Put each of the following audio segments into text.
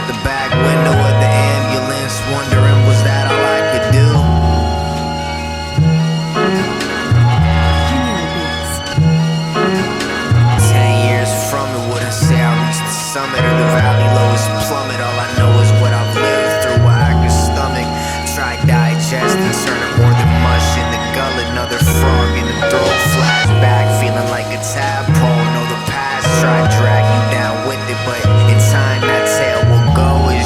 out the back window of the ambulance, wondering was that all I could do? Genieure. 10 years from it, wouldn't say I reached the summit or the valley lowest plummet. All I know is what I've lived through, what I could stomach. Try digesting, turning more than mush in the gullet. Another frog in the throat, flashback, feeling like a tadpole. Know the past, try to drag you down with it, but in time that tail will go as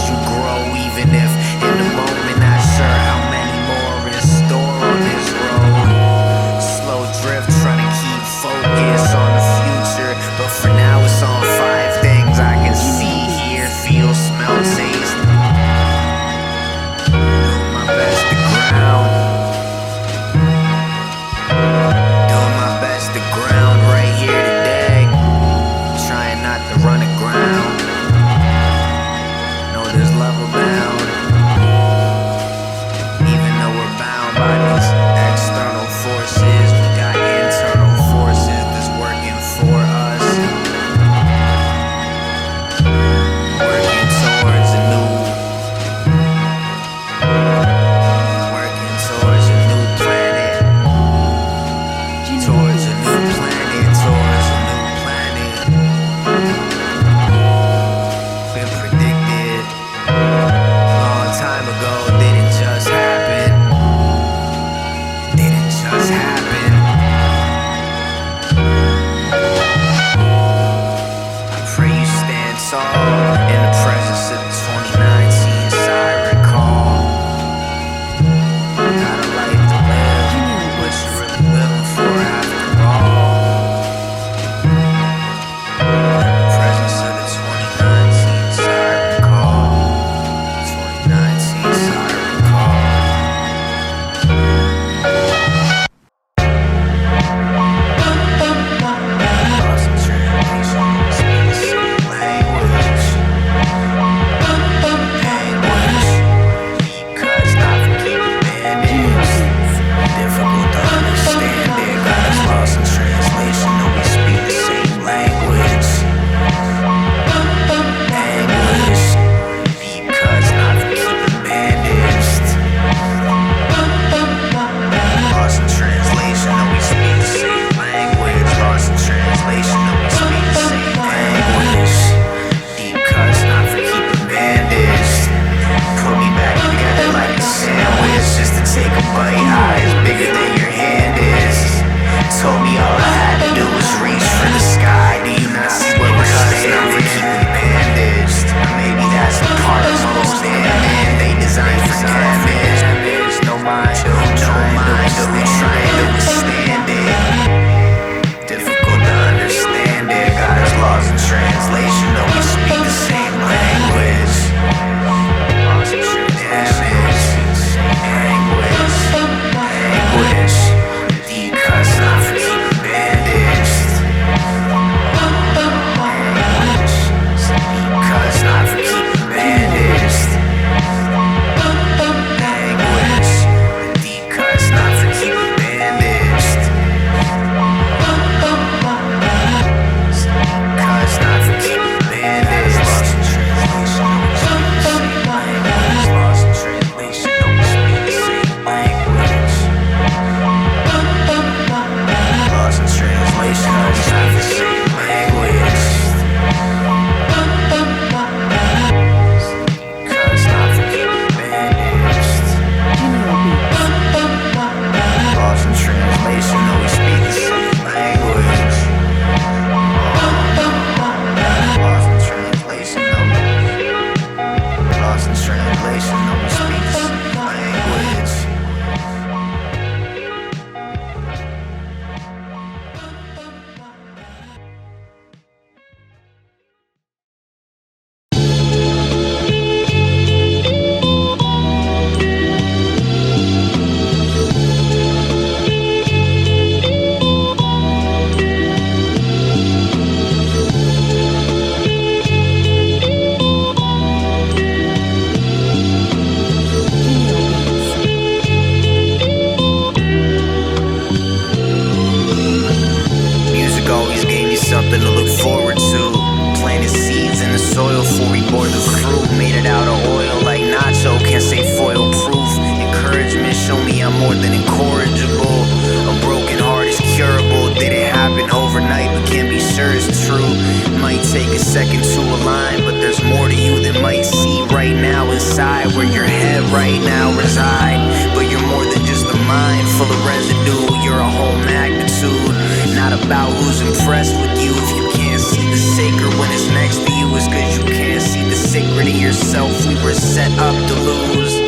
second to a line, but there's more to you than might see right now inside where your head right now reside. But you're more than just a mind full of residue, you're a whole magnitude. Not about who's impressed with you. If you can't see the sacred when it's next to you, it's cause you can't see the sacred in yourself. We were set up to lose.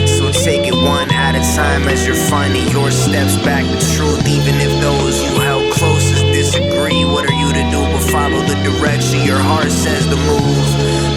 So take it one at a time as you're finding your steps back to truth. Even if those you held closest disagree, what are you to do but follow the direction your heart says to move?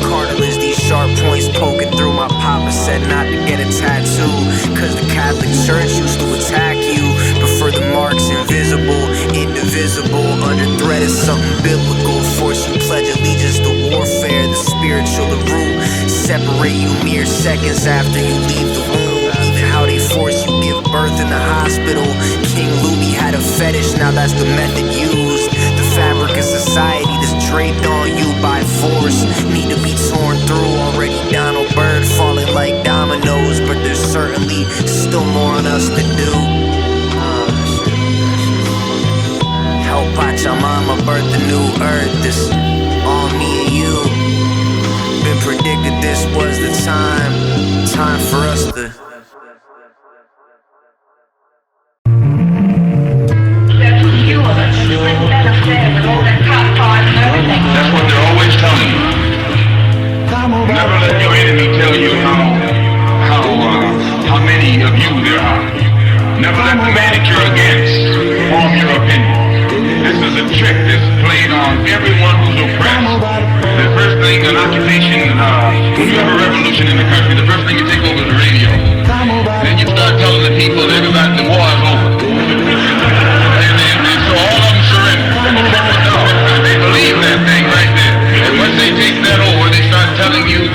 Cartilage, these sharp points poking through. My papa said not to get a tattoo, cause the Catholic Church used to attack you. Prefer the marks invisible, indivisible, under threat is something biblical. Force you pledge allegiance to warfare, the spiritual, the root. Separate you mere seconds after you leave the womb. Even how they force you give birth in the hospital. King Louis had a fetish, now that's the method used. The fabric of society that's draped on you by force need to be torn through. Already Donald Byrd falling like dominoes, but there's certainly still more on us to do. Help Pachamama birth the new earth. This all me and you. Been predicted this was the time for us to. That's what they're always telling you. Never let your enemy tell you how many of you there are. Never let the man that you're against form your opinion. This is a trick that's played on everyone who's oppressed. The first thing, an occupation, when you have a revolution in the country, the first thing you take over is the radio. Then you start telling the people that everybody, the war is over. And so all of them surrender. They believe that thing right there. And once they take that over, they start telling you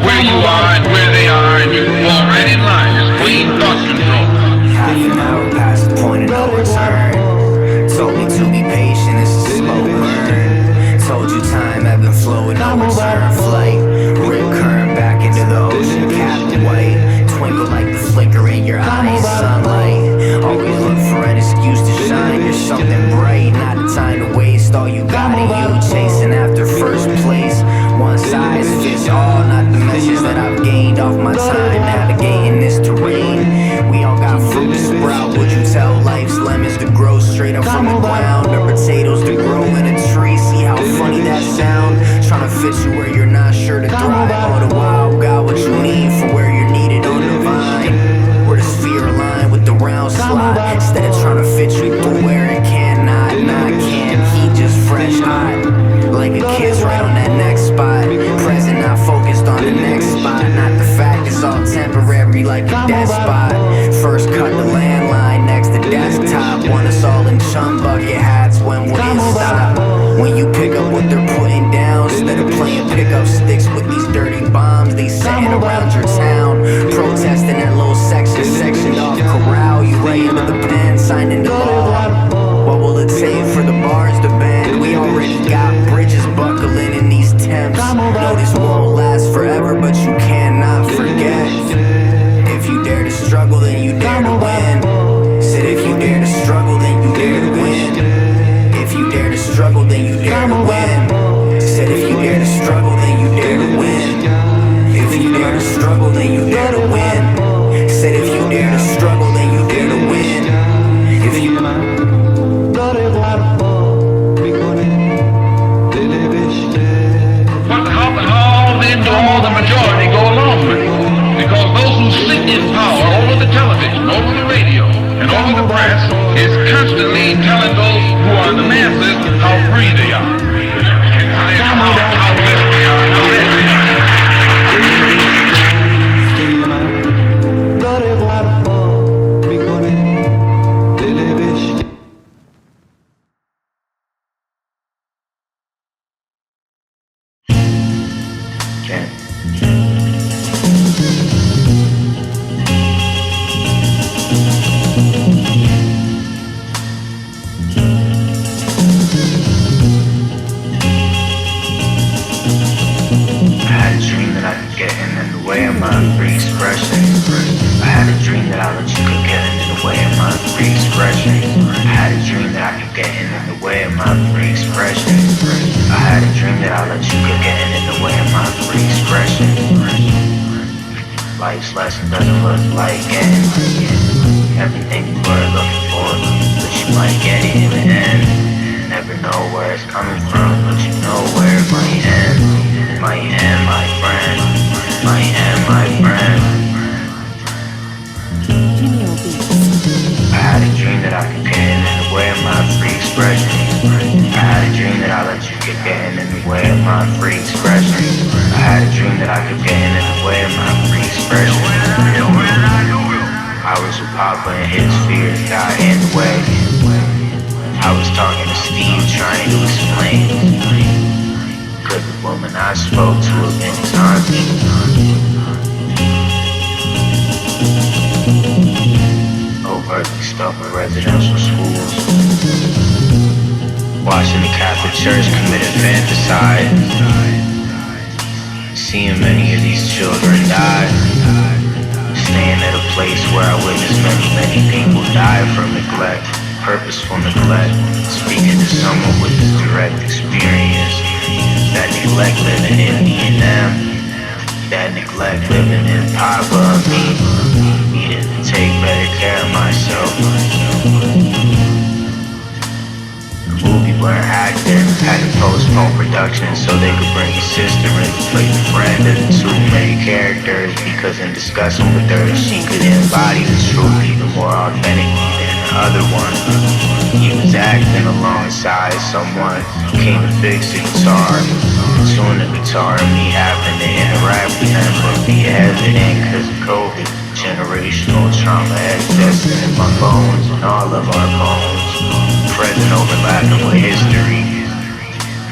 where you are and where they are, and you fall right in line. It's clean thought control. Half an hour past the point of no return. Told me to be patient, it's a slow burn. Told you time ebb and flow with no return flight. Rip current back into the ocean, Captain White. Twinkle like the flicker in your eyes, sunlight. Always look for an excuse to shine. You're something bright, not the time to waste. All you got in you, chasing after first place. One size fits all, not the message that I've gained off my time navigating this terrain. We all got fruit to sprout. Would you tell life's lemons to grow straight up from the ground, or potatoes to grow in a tree? See how funny that sound? Trying to fit you where you're not sure to thrive. All the while, got what you need for where you're needed on the vine. Where the sphere aligned with the round slot. Instead of trying to fit you through where it cannot, not can. Heat just fresh hot, like a kiss right on that next spot. Present, not focused on the next spot. Not the fact it's all temporary like a dead spot. First cut the landline next to desktop. Want us all in chum bucket hats, when would it stop? When you pick up what they're putting down, instead of playing pickup sticks with these dirty bombs they setting around your town. Protesting that little sectioned off corral. You right into the pen, signed into law. What will it take for the bars to bend? We already got bridges buckling in these temps. No, this won't last forever, but you cannot forget. If you dare to struggle, then you dare to win. Said if you dare to struggle, then you dare to win. If you dare to struggle, then you dare to win. Said if you dare to struggle, then you dare to win. If you dare to struggle, then you dare to win. Said if you dare to struggle, then you dare to win. If you But how then do all the majority go along with it? Because those who sit in power over the television, over the radio, and over the press is constantly telling those who are the masses how free they are. How blessed they are, how blessed they are. way of my free expression. I had a dream that I let you cook it into the the way of my free expression. I had a dream that I kept getting in the way of my free expression. I had a dream that I let you keep getting in the way of my free expression. Life's lesson doesn't look like getting everything you were looking for, but you might get it in the end. Never know where it's coming from, but you know where it might end. Might end, my friend. Might end, my friend. I had a dream that I could get in the way of my free expression. I had a dream that I let you get getting in the way of my free expression. I had a dream that I could get in the way of my free expression. I was with Papa and his fears got in the way. I was talking to Steve trying to explain. Could the woman I spoke to have been his auntie? Overtly stuff in residential schools. Watching the Catholic Church commit infanticide. Seeing many of these children die. Staying at a place where I witnessed many people die from neglect, purposeful neglect. Speaking to someone with this direct experience. That neglect living in me and them. That neglect living in Papa and me. Needed to take better care of myself. The movie weren't acting, had to postpone production so they could bring his sister in to play the friend of the two main characters, because in discussing with her, she could embody the truth even more authentically than the other one. He was acting alongside someone who came to fix the guitar, tune the guitar, and me having to interact with him but be hesitant because of COVID. Generational trauma existing in my bones and all of our bones. Present overlapping with history.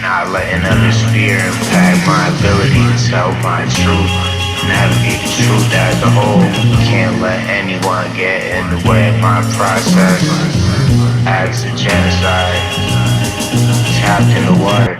Not letting others' fear impact my ability to tell my truth. Navigate the truth as a whole. Can't let anyone get in the way of my process. Acts of genocide. Tapped in the water.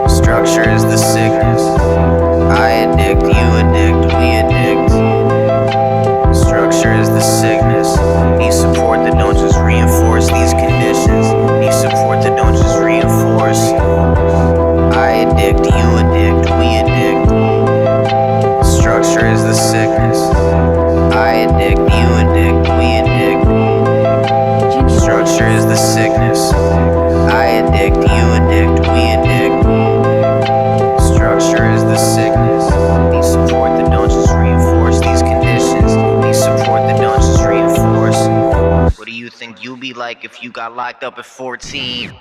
Structure is the sickness. I addict, you addict, we addict. if you got locked up at 14.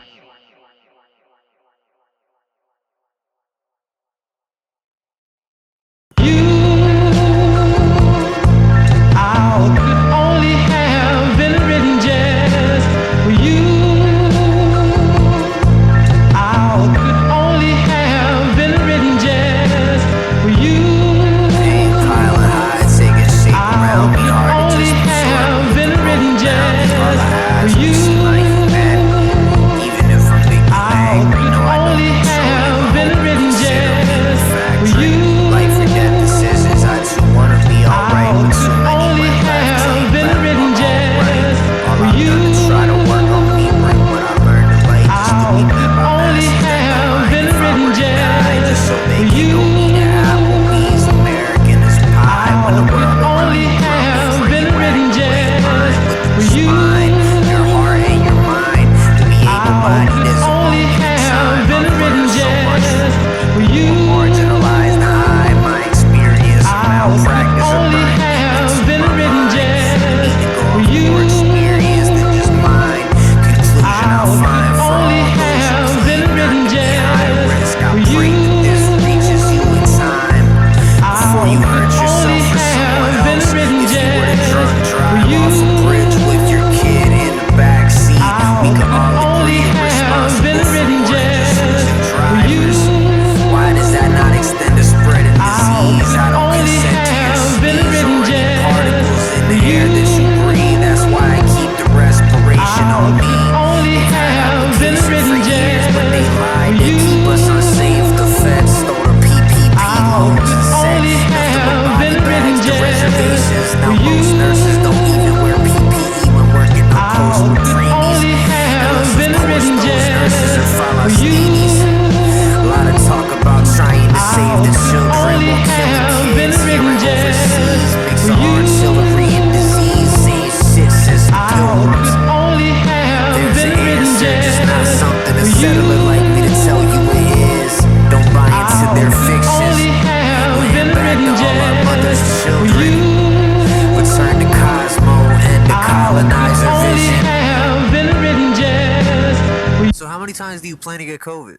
So how many times do you plan to get COVID?